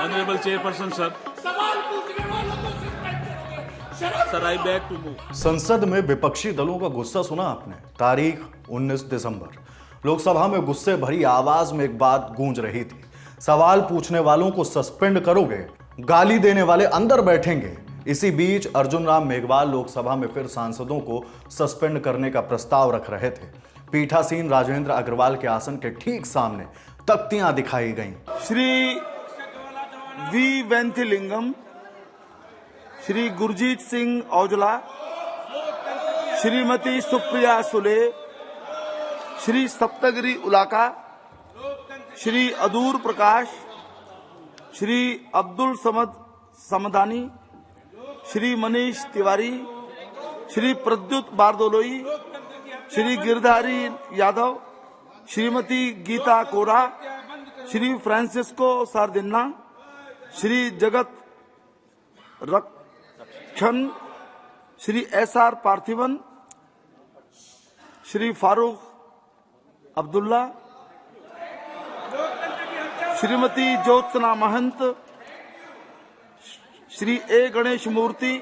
Honourable chairperson sir, सवाल पूछने वालों को सस्पेंड करोगे। Sir I beg to move. संसद में विपक्षी दलों का गुस्सा सुना आपने? तारीख 19 दिसंबर। लोकसभा में गुस्से भरी आवाज में एक बात गूंज रही थी, सवाल पूछने वालों को सस्पेंड करोगे, गाली देने वाले अंदर बैठेंगे। इसी बीच अर्जुन राम मेघवाल लोकसभा में फिर सांसदों को सस्पेंड करने का प्रस्ताव रख रहे थे। पीठासीन राजेंद्र अग्रवाल के आसन के ठीक सामने तख्तियां दिखाई गईं। Shri V Venthilingam, Shri Gurjeet Singh Aujla, Shrimati Supriya Sule, Shri Saptagiri Ulaka, Shri Adoor Prakash, Shri Abdul Samad Samadani, Shri Manish Tewari, Shri Pradyut Bordoloi, Shri Girdhari Yadav, Shrimati Geeta Kora, Shri Francisco Sardinha, Shri Jagat Rakshan, Shri SR Parthiban, Shri Farooq Abdullah, Shrimati Jyotsna Mahant, Shri A Ganesh Murthy,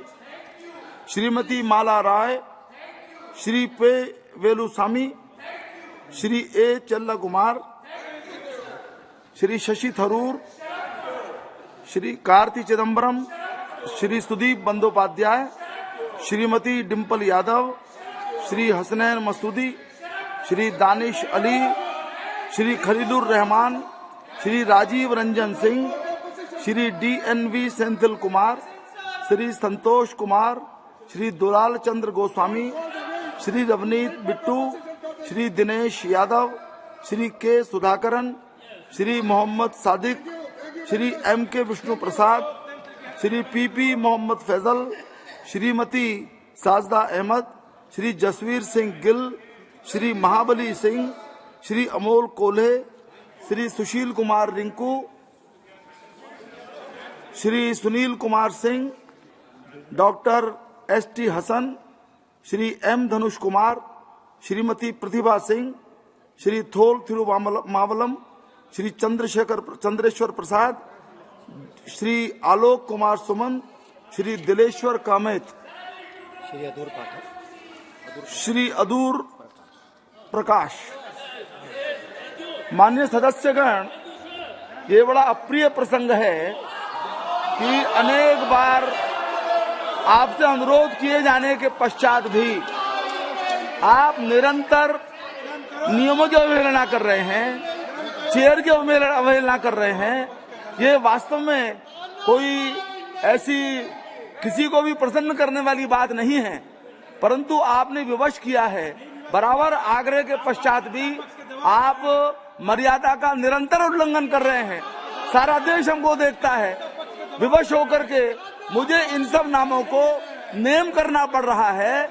Shrimati Mala Rai, Shri P Velusamy, Shri ए चल्ला Kumar, Shri Shashi Tharoor, Shri Karti Chidambaram, Shri Sudeep Bandyopadhyay, Shrimati Dimple Yadav, Shri Hasnain Masoodi, Shri Danish Ali, Shri Khalilur Rahman, Shri Rajiv Ranjan Singh, Shri DNV Senthil Kumar, Shri Santosh Kumar, Shri Dulal Chandra Goswami, Shri Ravneet Bittu, Shri Dinesh Yadav, Shri K Sudhakaran, Shri Mohammad Sadiq, Shri MK Vishnu Prasad, Shri PP Mohammed Faizal, Shrimati Sajda Ahmed, Shri Jasbir Singh Gill, Shri Mahabali Singh, Shri Amol Kolhe, Shri Sushil Kumar Rinku, Shri Sunil Kumar Singh, doctor ST Hasan, Shri M Dhanush Kumar, Shrimati Pratibha Singh, Shri Thol Thirumavalam, Shri Chandreshwar Prasad, Shri Alok Kumar Suman, Shri Dileshwar Kamait, Shri Adoor Prakash. माननीय सदस्यगण, ये बड़ा अप्रिय प्रसंग है कि अनेक बार आपसे अनुरोध किए जाने के पश्चात भी आप निरंतर नियमों की अवहेलना कर रहे हैं, चेयर की अवहेलना कर रहे हैं। ये वास्तव में कोई ऐसी किसी को भी प्रसन्न करने वाली बात नहीं है, परंतु आपने विवश किया है। बराबर आग्रह के पश्चात भी आप मर्यादा का निरंतर उल्लंघन कर रहे हैं। सारा देश हमको देखता है। विवश होकर के मुझे इन सब नामों को नेम करना पड़ रहा है।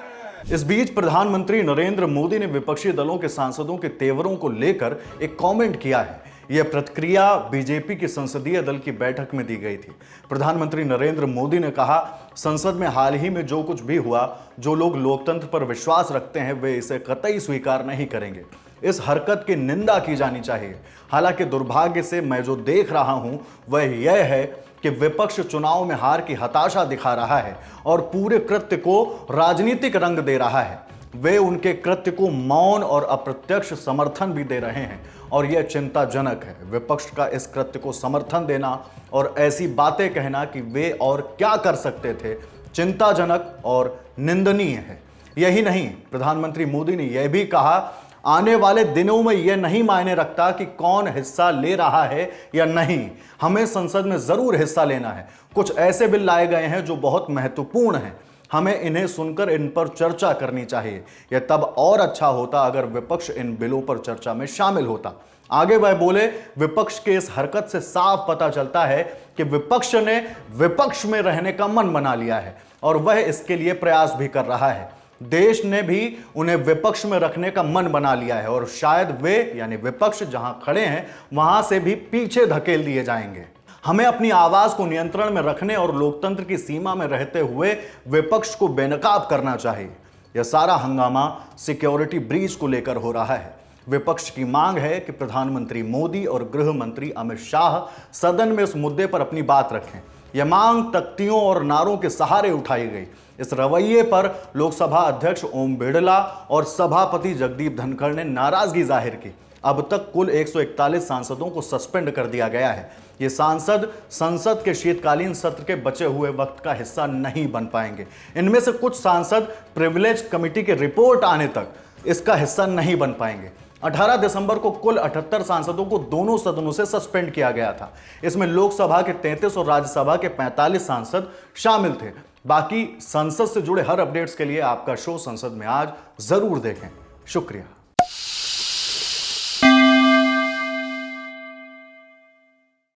इस बीच प्रधानमंत्री नरेंद्र मोदी ने विपक्षी दलों के सांसदों के तेवरों को लेकर एक कमेंट किया है। यह प्रतिक्रिया बीजेपी की संसदीय दल की बैठक में दी गई थी। प्रधानमंत्री नरेंद्र मोदी ने कहा, संसद में हाल ही में जो कुछ भी हुआ, जो लोग लोकतंत्र पर विश्वास रखते हैं वे इसे कतई स्वीकार नहीं करेंगे। इस हरकत की निंदा की जानी चाहिए। हालांकि दुर्भाग्य से मैं जो देख रहा हूं वह यह है कि विपक्ष चुनाव में हार की हताशा दिखा रहा है और पूरे कृत्य को राजनीतिक रंग दे रहा है। वे उनके कृत्य को मौन और अप्रत्यक्ष समर्थन भी दे रहे हैं और यह चिंताजनक है। विपक्ष का इस कृत्य को समर्थन देना और ऐसी बातें कहना कि वे और क्या कर सकते थे, चिंताजनक और निंदनीय है। यही नहीं, प्रधानमंत्री मोदी ने यह भी कहा, आने वाले दिनों में यह नहीं मायने रखता कि कौन हिस्सा ले रहा है या नहीं, हमें संसद में जरूर हिस्सा लेना है। कुछ ऐसे बिल लाए गए हैं जो बहुत महत्वपूर्ण हैं, हमें इन्हें सुनकर इन पर चर्चा करनी चाहिए। यह तब और अच्छा होता अगर विपक्ष इन बिलों पर चर्चा में शामिल होता। आगे वह बोले, विपक्ष के इस हरकत से साफ पता चलता है कि विपक्ष ने विपक्ष में रहने का मन बना लिया है और वह इसके लिए प्रयास भी कर रहा है। देश ने भी उन्हें विपक्ष में रखने का मन बना लिया है और शायद वे यानी विपक्ष जहां खड़े हैं वहां से भी पीछे धकेल दिए जाएंगे। हमें अपनी आवाज को नियंत्रण में रखने और लोकतंत्र की सीमा में रहते हुए विपक्ष को बेनकाब करना चाहिए। यह सारा हंगामा सिक्योरिटी ब्रीच को लेकर हो रहा है। विपक्ष की मांग है कि प्रधानमंत्री मोदी और गृह मंत्री अमित शाह सदन में इस मुद्दे पर अपनी बात रखें। यह मांग तख्तियों और नारों के सहारे उठाई गई। इस रवैये पर लोकसभा अध्यक्ष ओम बिरला और सभापति जगदीप धनखड़ ने नाराजगी जाहिर की। अब तक कुल 141 सांसदों को सस्पेंड कर दिया गया है। ये सांसद संसद के शीतकालीन सत्र के बचे हुए वक्त का हिस्सा नहीं बन पाएंगे। इनमें से कुछ सांसद प्रिविलेज कमेटी की रिपोर्ट आने तक इसका हिस्सा नहीं बन पाएंगे। 18 दिसंबर को कुल 78 सांसदों को दोनों सदनों से सस्पेंड किया गया था। इसमें लोकसभा के 33 और राज्यसभा के 45 सांसद शामिल थे। बाकी संसद से जुड़े हर अपडेट्स के लिए आपका शो संसद में आज जरूर देखें। शुक्रिया।